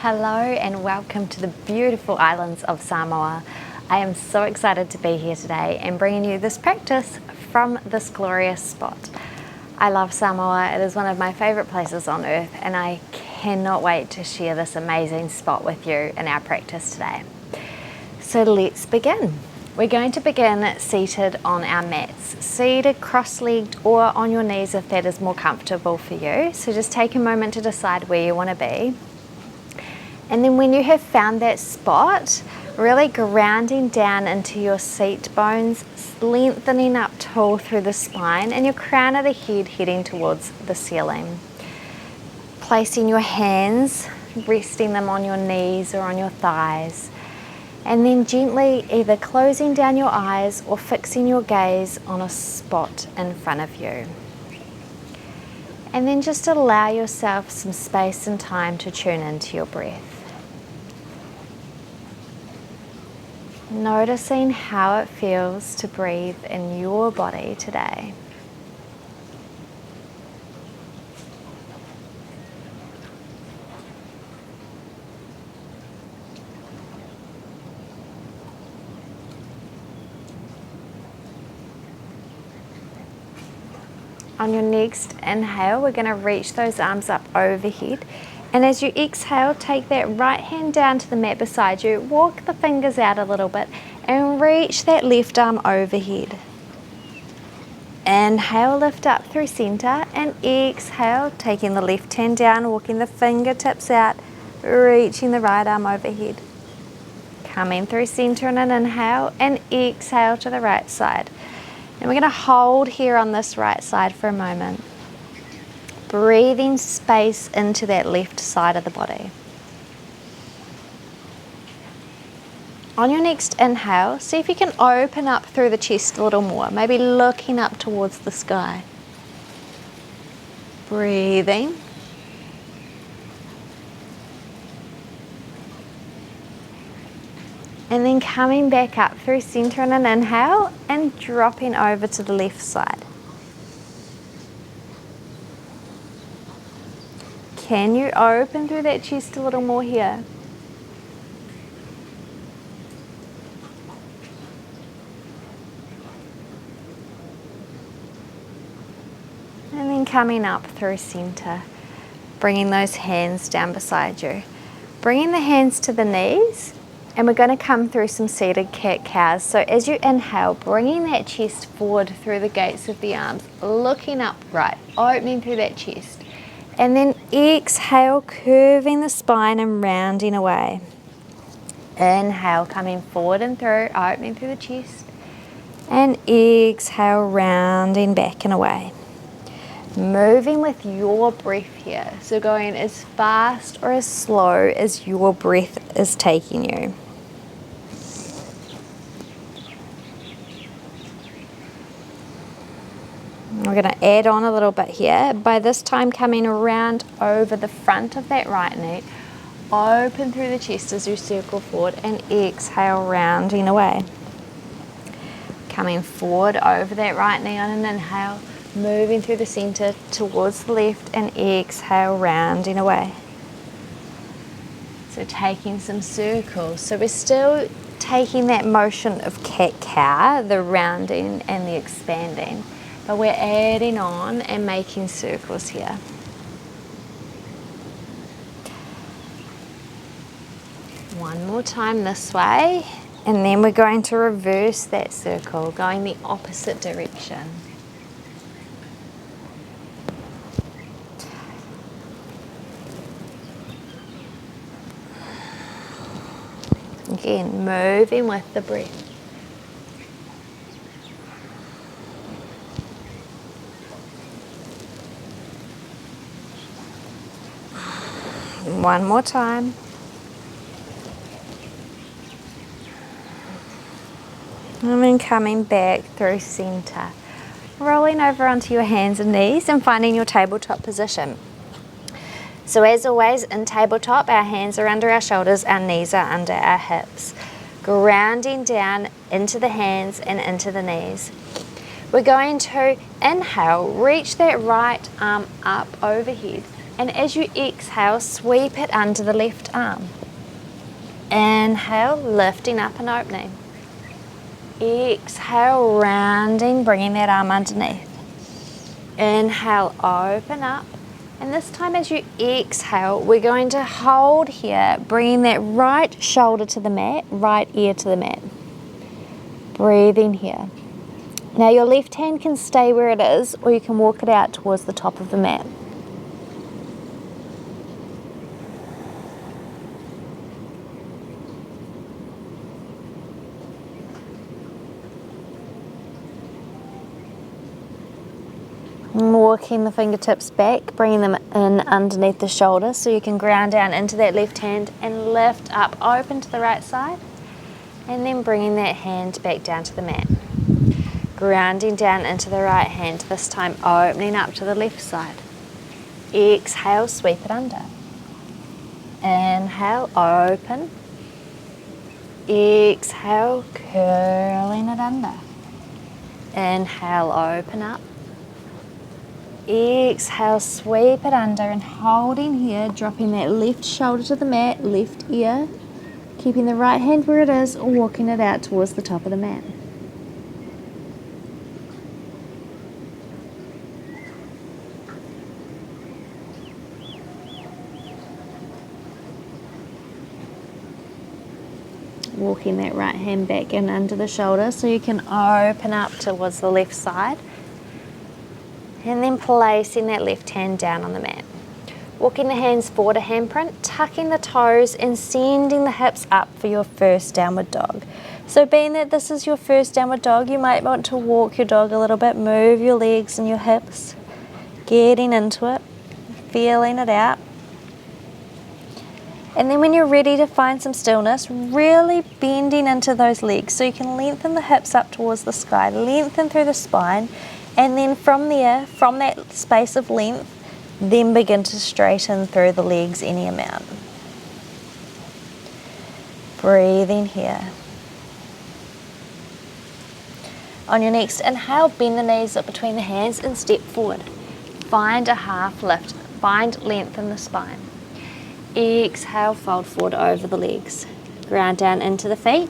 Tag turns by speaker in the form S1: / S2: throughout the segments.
S1: Hello and welcome to the beautiful islands of Samoa. I am so excited to be here today and bringing you this practice from this glorious spot. I love Samoa. It is one of my favorite places on earth and I cannot wait to share this amazing spot with you in our practice today. So let's begin. We're going to begin seated on our mats, seated cross-legged or on your knees if that is more comfortable for you. So just take a moment to decide where you want to be. And then when you have found that spot, really grounding down into your seat bones, lengthening up tall through the spine and your crown of the head heading towards the ceiling. Placing your hands, resting them on your knees or on your thighs. And then gently either closing down your eyes or fixing your gaze on a spot in front of you. And then just allow yourself some space and time to tune into your breath. Noticing how it feels to breathe in your body today. On your next inhale, we're going to reach those arms up overhead. And as you exhale, take that right hand down to the mat beside you, walk the fingers out a little bit and reach that left arm overhead. Inhale, lift up through center and exhale, taking the left hand down, walking the fingertips out, reaching the right arm overhead. Coming through center in an inhale and exhale to the right side. And we're going to hold here on this right side for a moment. Breathing space into that left side of the body. On your next inhale, see if you can open up through the chest a little more, maybe looking up towards the sky. Breathing. And then coming back up through center in an inhale and dropping over to the left side. Can you open through that chest a little more here? And then coming up through center, bringing those hands down beside you. Bringing the hands to the knees, and we're going to come through some seated cat-cows. So as you inhale, bringing that chest forward through the gates of the arms, looking upright, opening through that chest. And then exhale, curving the spine and rounding away. Inhale, coming forward and through, opening through the chest. And exhale, rounding back and away. Moving with your breath here. So going as fast or as slow as your breath is taking you. We're going to add on a little bit here. By this time coming around over the front of that right knee, open through the chest as you circle forward and exhale, rounding away. Coming forward over that right knee on an inhale, moving through the center towards the left and exhale, rounding away. So taking some circles. So we're still taking that motion of cat-cow, the rounding and the expanding. But we're adding on and making circles here. One more time this way, and then we're going to reverse that circle, going the opposite direction. Again, moving with the breath. One more time. And then coming back through center. Rolling over onto your hands and knees and finding your tabletop position. So as always, in tabletop, our hands are under our shoulders, our knees are under our hips. Grounding down into the hands and into the knees. We're going to inhale, reach that right arm up overhead And as you exhale, sweep it under the left arm. Inhale, lifting up and opening. Exhale, rounding, bringing that arm underneath. Inhale, open up. And this time as you exhale, we're going to hold here, bringing that right shoulder to the mat, right ear to the mat. Breathing here. Now your left hand can stay where it is, or you can walk it out towards the top of the mat. Walking the fingertips back, bringing them in underneath the shoulder so you can ground down into that left hand and lift up, open to the right side, and then bringing that hand back down to the mat. Grounding down into the right hand, this time opening up to the left side. Exhale, sweep it under. Inhale, open. Exhale, curling it under. Inhale, open up. Exhale, sweep it under, and holding here, dropping that left shoulder to the mat, left ear, keeping the right hand where it is, or walking it out towards the top of the mat. Walking that right hand back in under the shoulder so you can open up towards the left side. And then placing that left hand down on the mat. Walking the hands forward a handprint, tucking the toes and sending the hips up for your first downward dog. So being that this is your first downward dog, you might want to walk your dog a little bit, move your legs and your hips, getting into it, feeling it out. And then when you're ready to find some stillness, really bending into those legs so you can lengthen the hips up towards the sky, lengthen through the spine. And then from there, from that space of length, then begin to straighten through the legs any amount. Breathing here. On your next inhale, bend the knees up between the hands and step forward. Find a half lift. Find length in the spine. Exhale, fold forward over the legs. Ground down into the feet,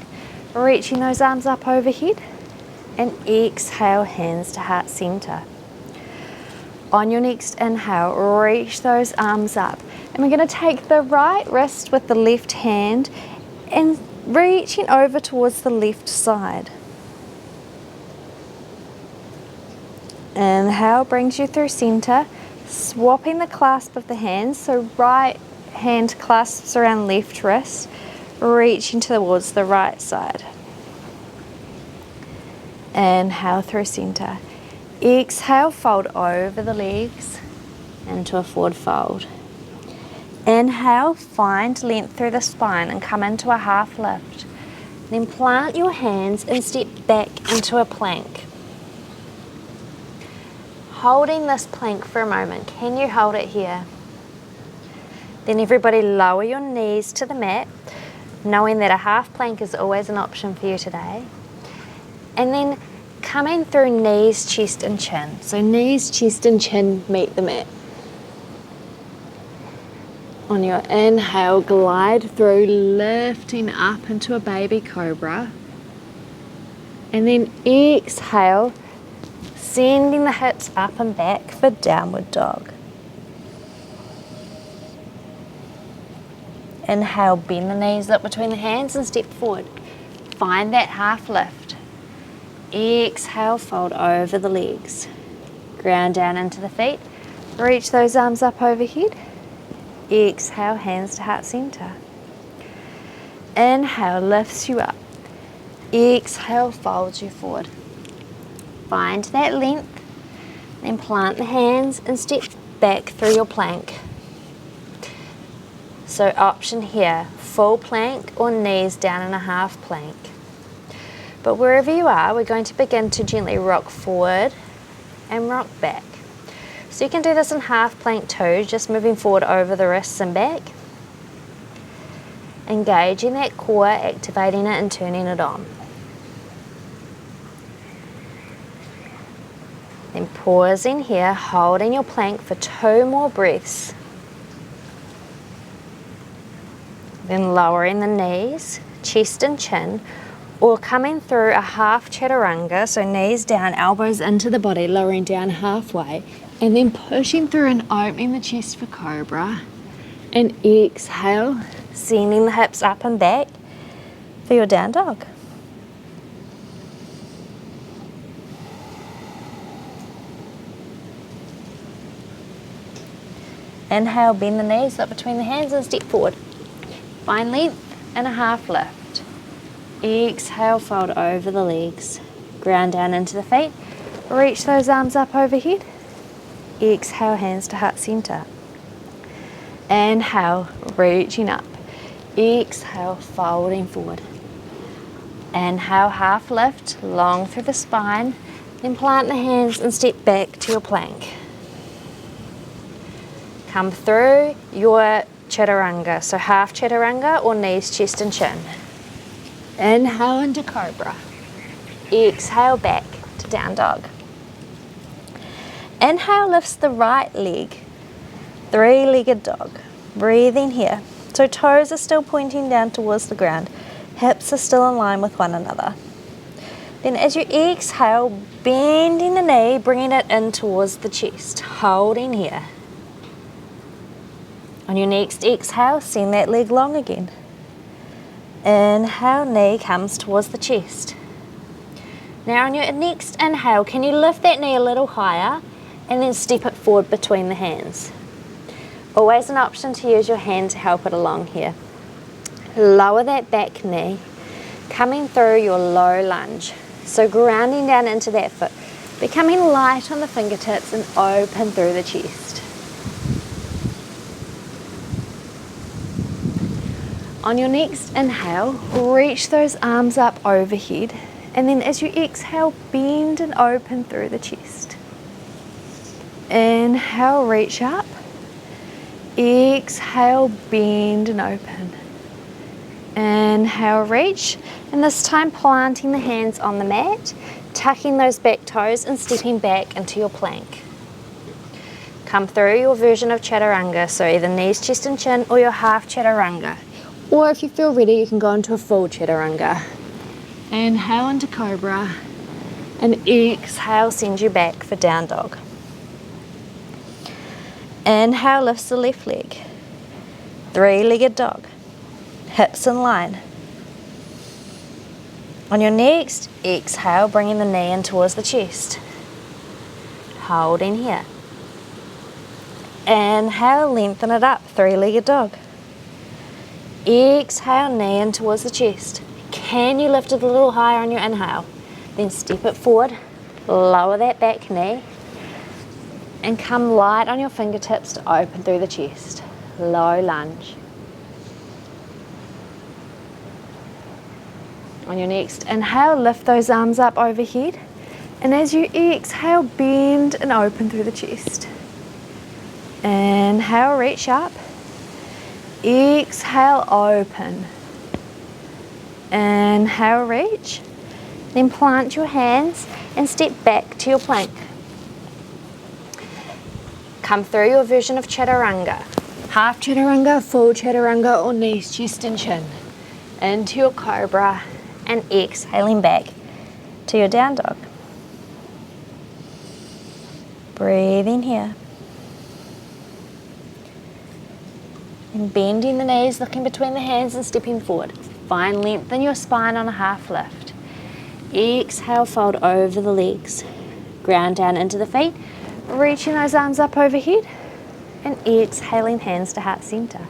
S1: reaching those arms up overhead. And exhale, hands to heart center. On your next inhale, reach those arms up. And we're going to take the right wrist with the left hand and reaching over towards the left side. Inhale brings you through center, swapping the clasp of the hands. So right hand clasps around left wrist, reaching towards the right side. Inhale through center. Exhale, fold over the legs into a forward fold. Inhale, find length through the spine and come into a half lift. Then plant your hands and step back into a plank. Holding this plank for a moment. Can you hold it here? Then everybody lower your knees to the mat, knowing that a half plank is always an option for you today. And then coming through knees, chest and chin. So knees, chest and chin meet the mat. On your inhale, glide through, lifting up into a baby cobra. And then exhale, sending the hips up and back for downward dog. Inhale, bend the knees up between the hands and step forward. Find that half lift. Exhale, fold over the legs. Ground down into the feet. Reach those arms up overhead. Exhale, hands to heart center. Inhale, lifts you up. Exhale, folds you forward. Find that length. Then plant the hands and step back through your plank. So option here, full plank or knees down in a half plank. But wherever you are, we're going to begin to gently rock forward and rock back. So you can do this in half plank too, just moving forward over the wrists and back. Engaging that core, activating it and turning it on. Then pausing here, holding your plank for 2 more breaths. Then lowering the knees, chest and chin, or coming through a half chaturanga, so knees down, elbows into the body, lowering down halfway, and then pushing through and opening the chest for cobra. And exhale, sending the hips up and back for your down dog. Inhale, bend the knees, look between the hands and step forward. Find length and a half lift. Exhale, fold over the legs. Ground down into the feet. Reach those arms up overhead. Exhale, hands to heart center. Inhale, reaching up. Exhale, folding forward. Inhale, half lift, long through the spine. Then plant the hands and step back to your plank. Come through your chaturanga, so half chaturanga or knees, chest and chin. Inhale into cobra. Exhale back to down dog. Inhale lifts the right leg, three-legged dog. Breathing here. So toes are still pointing down towards the ground. Hips are still in line with one another. Then as you exhale, bending the knee, bringing it in towards the chest. Holding here. On your next exhale, send that leg long again. Inhale, knee comes towards the chest. Now on your next inhale, can you lift that knee a little higher and then step it forward between the hands? Always an option to use your hand to help it along here. Lower that back knee, coming through your low lunge. So grounding down into that foot, becoming light on the fingertips and open through the chest. On your next inhale, reach those arms up overhead, and then as you exhale, bend and open through the chest. Inhale, reach up. Exhale, bend and open. Inhale, reach, and this time planting the hands on the mat, tucking those back toes and stepping back into your plank. Come through your version of chaturanga, so either knees, chest and chin, or your half chaturanga. Or if you feel ready, you can go into a full chaturanga. Inhale into cobra, and exhale, send you back for down dog. Inhale, lifts the left leg, three-legged dog, hips in line. On your next exhale, bringing the knee in towards the chest. Holding here. Inhale, lengthen it up, three-legged dog. Exhale, knee in towards the chest. Can you lift it a little higher on your inhale? Then step it forward, lower that back knee, and come light on your fingertips to open through the chest. Low lunge. On your next inhale, lift those arms up overhead, and as you exhale, bend and open through the chest. Inhale, reach up. Exhale, open. Inhale, reach. Then plant your hands and step back to your plank. Come through your version of chaturanga. Half chaturanga, full chaturanga, or knees, chest and chin. Into your cobra and exhaling back to your down dog. Breathing here. And bending the knees, looking between the hands and stepping forward. Find length in your spine on a half lift. Exhale, fold over the legs. Ground down into the feet, reaching those arms up overhead, and exhaling, hands to heart center.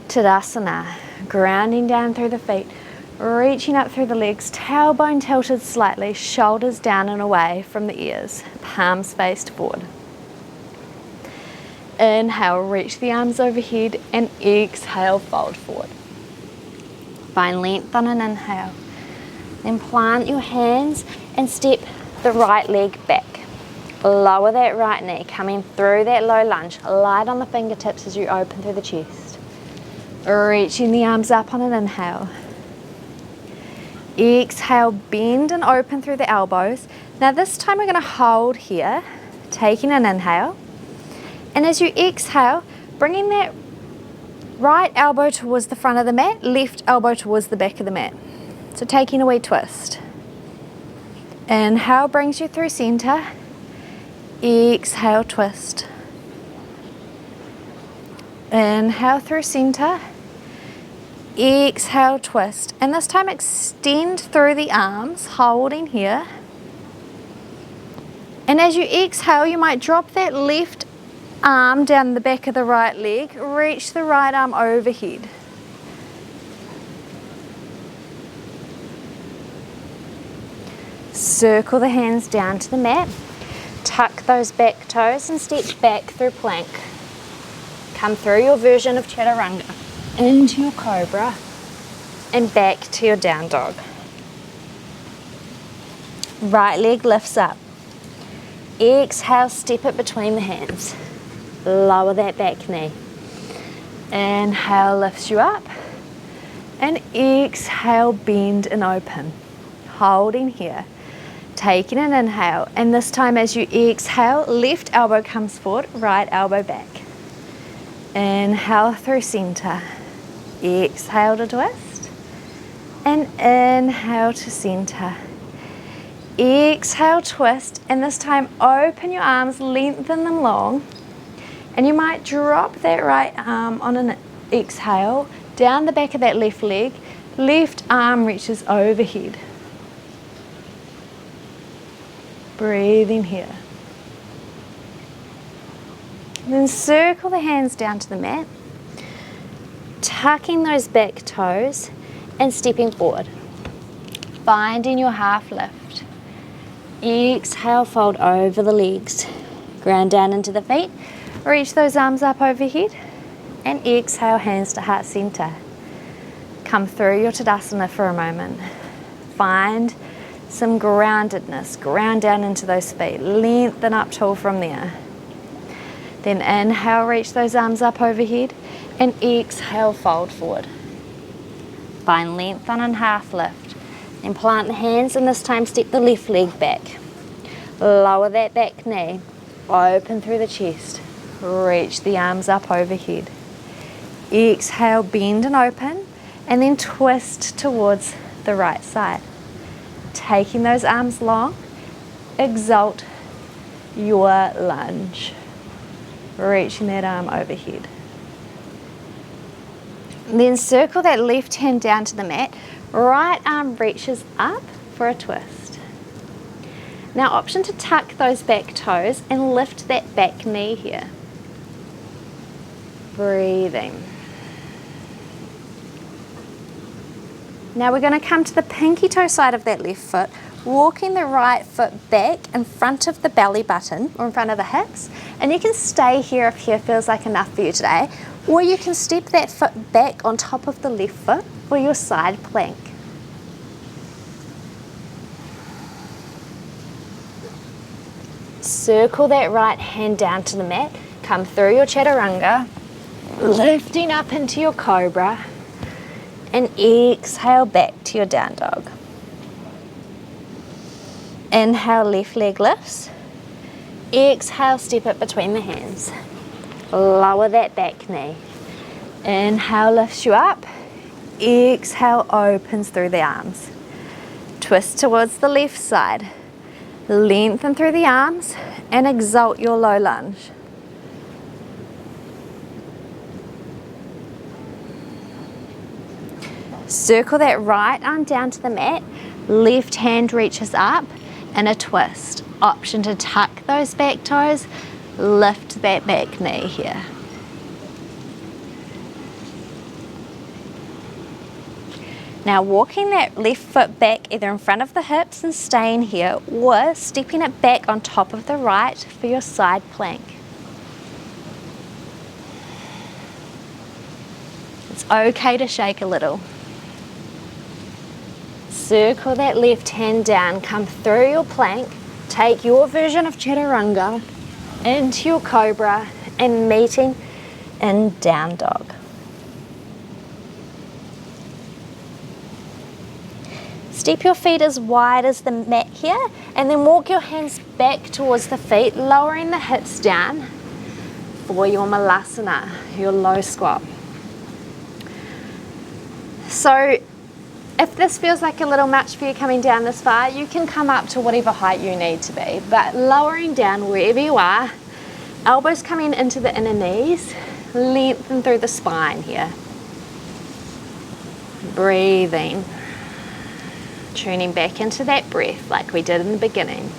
S1: Tadasana, grounding down through the feet, reaching up through the legs, tailbone tilted slightly, shoulders down and away from the ears, palms faced forward. Inhale, reach the arms overhead, and exhale, fold forward. Find length on an inhale. Then plant your hands and step the right leg back. Lower that right knee, coming through that low lunge. Light on the fingertips as you open through the chest. Reaching the arms up on an inhale. Exhale, bend and open through the elbows. Now this time we're going to hold here, taking an inhale. And as you exhale, bringing that Right elbow towards the front of the mat, left elbow towards the back of the mat. So taking a wee twist. Inhale brings you through center. Exhale, twist. Inhale through center. Exhale, twist. And this time extend through the arms, holding here. And as you exhale, you might drop that left arm down the back of the right leg, reach the right arm overhead. Circle the hands down to the mat, tuck those back toes and step back through plank. Come through your version of chaturanga, into your cobra and back to your down dog. Right leg lifts up. Exhale, step it between the hands. Lower that back knee. Inhale lifts you up. And exhale, bend and open. Holding here. Taking an inhale. And this time as you exhale, left elbow comes forward, right elbow back. Inhale through center. Exhale to twist. And inhale to center. Exhale, twist, and this time open your arms, lengthen them long, and you might drop that right arm on an exhale, down the back of that left leg, left arm reaches overhead. Breathing here. Then circle the hands down to the mat, tucking those back toes and stepping forward. Finding your half lift. Exhale, fold over the legs. Ground down into the feet. Reach those arms up overhead. And exhale, hands to heart center. Come through your Tadasana for a moment. Find some groundedness. Ground down into those feet. Lengthen up tall from there. Then inhale, reach those arms up overhead. And exhale, fold forward. Find length on and half lift. And plant the hands, and this time step the left leg back. Lower that back knee. Open through the chest. Reach the arms up overhead. Exhale, bend and open, and then twist towards the right side. Taking those arms long, exalt your lunge. Reaching that arm overhead. Then circle that left hand down to the mat. Right arm reaches up for a twist. Now option to tuck those back toes and lift that back knee here. Breathing. Now we're going to come to the pinky toe side of that left foot, walking the right foot back in front of the belly button or in front of the hips, and you can stay here if here feels like enough for you today, or you can step that foot back on top of the left foot for your side plank. Circle that right hand down to the mat, come through your chaturanga, lifting up into your cobra, and exhale back to your down dog. Inhale, left leg lifts. Exhale, step it between the hands. Lower that back knee. Inhale, lifts you up. Exhale, opens through the arms. Twist towards the left side. Lengthen through the arms and exalt your low lunge. Circle that right arm down to the mat. Left hand reaches up and a twist. Option to tuck those back toes. Lift that back knee here. Now walking that left foot back either in front of the hips and staying here, or stepping it back on top of the right for your side plank. It's okay to shake a little. Circle that left hand down, come through your plank, take your version of chaturanga into your cobra and meeting in down dog. Step your feet as wide as the mat here and then walk your hands back towards the feet, lowering the hips down for your malasana, your low squat. So if this feels like a little much for you coming down this far, you can come up to whatever height you need to be, but lowering down wherever you are, elbows coming into the inner knees, lengthen through the spine here. Breathing, tuning back into that breath like we did in the beginning.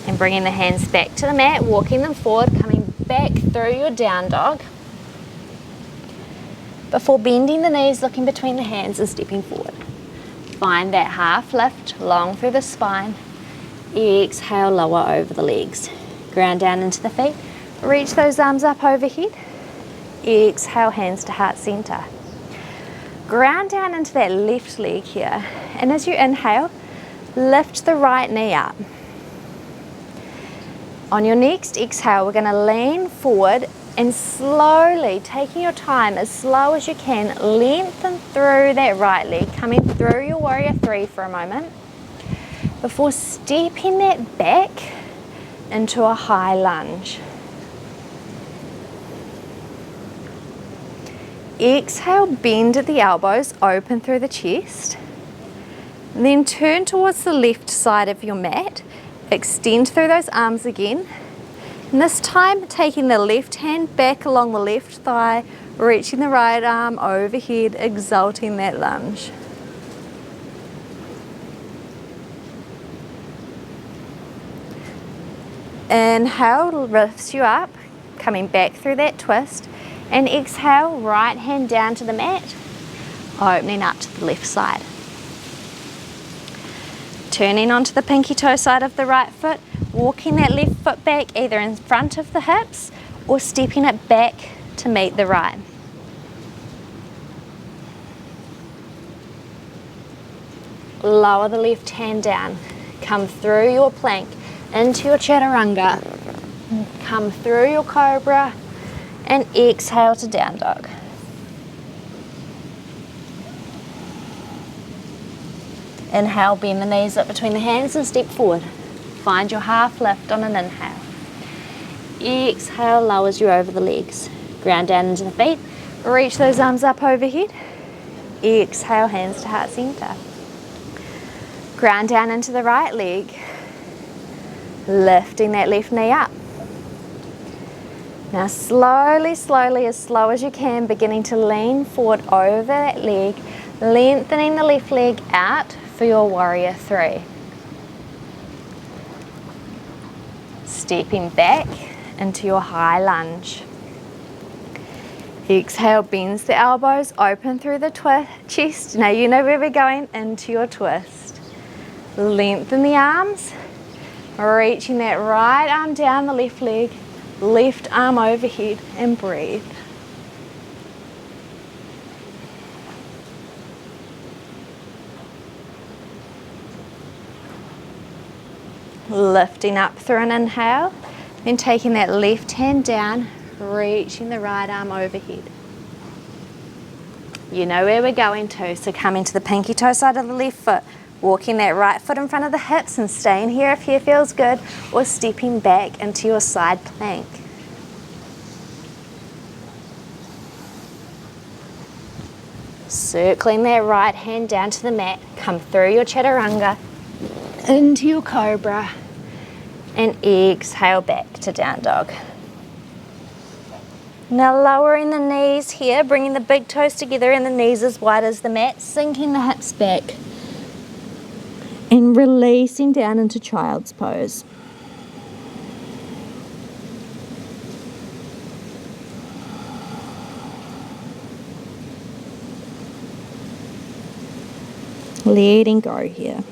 S1: And bringing the hands back to the mat, walking them forward, coming back through your down dog. Before bending the knees, looking between the hands and stepping forward. Find that half lift, long through the spine. Exhale, lower over the legs. Ground down into the feet. Reach those arms up overhead. Exhale, hands to heart center. Ground down into that left leg here. And as you inhale, lift the right knee up. On your next exhale, we're going to lean forward and slowly, taking your time as slow as you can, lengthen through that right leg, coming through your warrior three for a moment, before stepping that back into a high lunge. Exhale, bend at the elbows, open through the chest. Then turn towards the left side of your mat. Extend through those arms again. And this time, taking the left hand back along the left thigh, reaching the right arm overhead, exalting that lunge. Inhale, lifts you up, coming back through that twist. And exhale, right hand down to the mat, opening up to the left side. Turning onto the pinky toe side of the right foot, walking that left foot back either in front of the hips or stepping it back to meet the right. Lower the left hand down, come through your plank into your chaturanga, come through your cobra and exhale to down dog. Inhale, bend the knees up between the hands and step forward. Find your half lift on an inhale. Exhale, lowers you over the legs. Ground down into the feet. Reach those arms up overhead. Exhale, hands to heart center. Ground down into the right leg. Lifting that left knee up. Now slowly, as slow as you can, beginning to lean forward over that leg, lengthening the left leg out for your warrior three. Stepping back into your high lunge. Exhale, bends the elbows, open through the chest. Now you know where we're going, into your twist. Lengthen the arms, reaching that right arm down the left leg, left arm overhead, and breathe. Lifting up through an inhale, then taking that left hand down, reaching the right arm overhead. You know where we're going to, so come into the pinky toe side of the left foot, walking that right foot in front of the hips and staying here if here feels good, or stepping back into your side plank. Circling that right hand down to the mat, come through your chaturanga, into your cobra, and exhale back to down dog. Now lowering the knees here, bringing the big toes together and the knees as wide as the mat, sinking the hips back and releasing down into child's pose. Letting go here.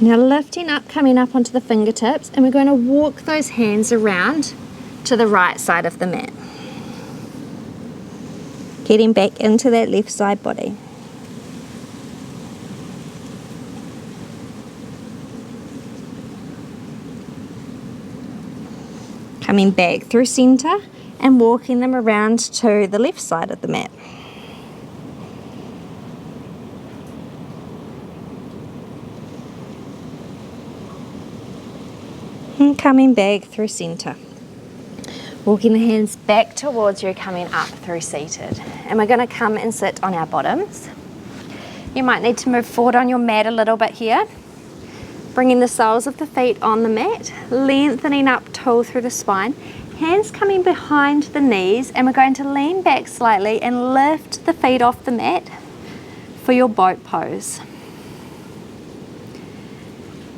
S1: Now lifting up, coming up onto the fingertips, and we're going to walk those hands around to the right side of the mat. Getting back into that left side body. Coming back through center and walking them around to the left side of the mat. And coming back through center. Walking the hands back towards you, coming up through seated. And we're going to come and sit on our bottoms. You might need to move forward on your mat a little bit here. Bringing the soles of the feet on the mat, lengthening up tall through the spine. Hands coming behind the knees, and we're going to lean back slightly and lift the feet off the mat for your boat pose.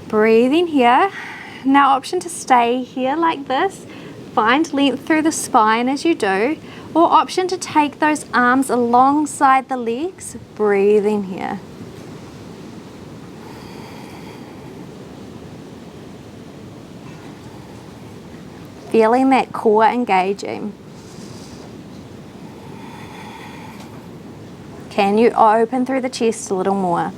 S1: Breathing here. Now option to stay here like this. Find length through the spine as you do, or option to take those arms alongside the legs, breathing here. Feeling that core engaging. Can you open through the chest a little more?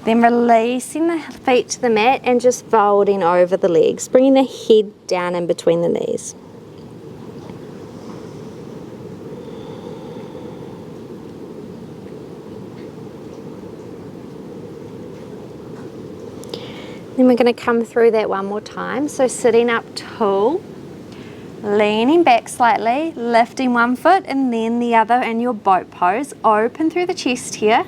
S1: Then releasing the feet to the mat and just folding over the legs, bringing the head down in between the knees. Then we're going to come through that one more time. So sitting up tall, leaning back slightly, lifting one foot and then the other in your boat pose. Open through the chest here.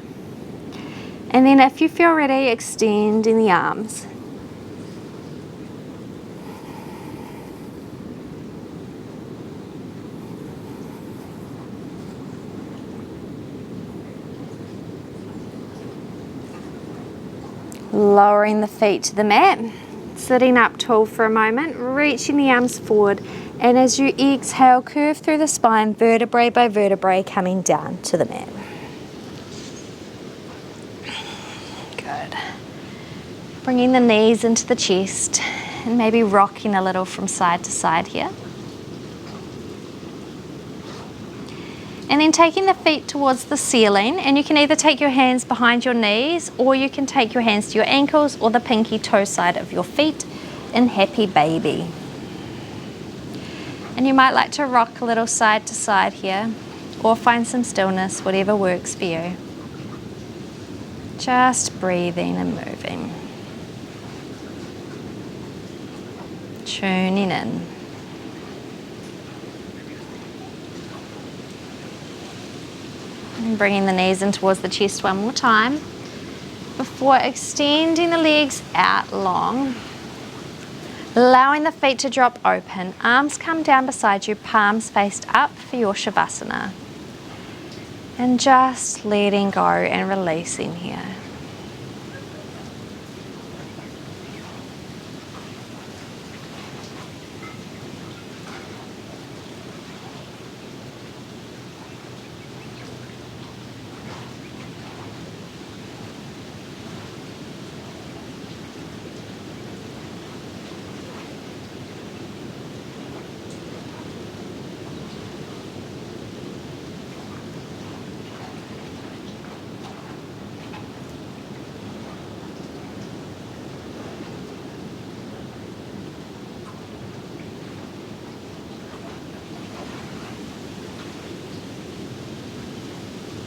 S1: And then if you feel ready, extending the arms. Lowering the feet to the mat, sitting up tall for a moment, reaching the arms forward, and as you exhale, curve through the spine, vertebrae by vertebrae, coming down to the mat. Good. Bringing the knees into the chest and maybe rocking a little from side to side here. And then taking the feet towards the ceiling, and you can either take your hands behind your knees or you can take your hands to your ankles or the pinky toe side of your feet in happy baby. And you might like to rock a little side to side here or find some stillness, whatever works for you. Just breathing and moving. Tuning in. And bringing the knees in towards the chest one more time before extending the legs out long. Allowing the feet to drop open. Arms come down beside you, palms faced up for your Shavasana. And just letting go and releasing here.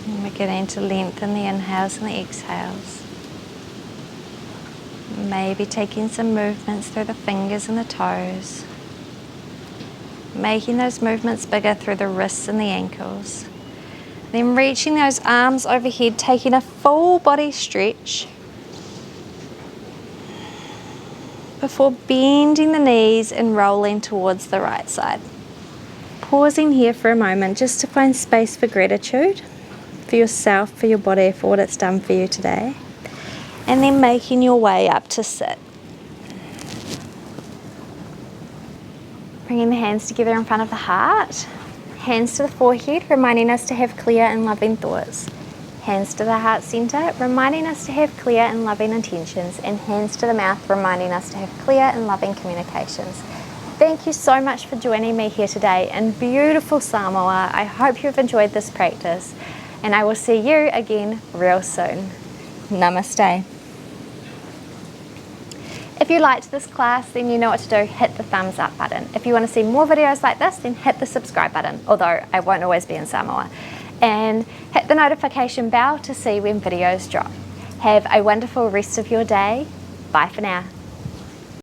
S1: And we're getting to lengthen the inhales and the exhales. Maybe taking some movements through the fingers and the toes. Making those movements bigger through the wrists and the ankles. Then reaching those arms overhead, taking a full body stretch. Before bending the knees and rolling towards the right side. Pausing here for a moment just to find space for gratitude. For yourself, for your body, for what it's done for you today. And then making your way up to sit. Bringing the hands together in front of the heart. Hands to the forehead, reminding us to have clear and loving thoughts. Hands to the heart center, reminding us to have clear and loving intentions. And hands to the mouth, reminding us to have clear and loving communications. Thank you so much for joining me here today in beautiful Samoa. I hope you've enjoyed this practice. And I will see you again real soon. Namaste. If you liked this class, then you know what to do. Hit the thumbs up button. If you want to see more videos like this, then hit the subscribe button, although I won't always be in Samoa. And hit the notification bell to see when videos drop. Have a wonderful rest of your day. Bye for now.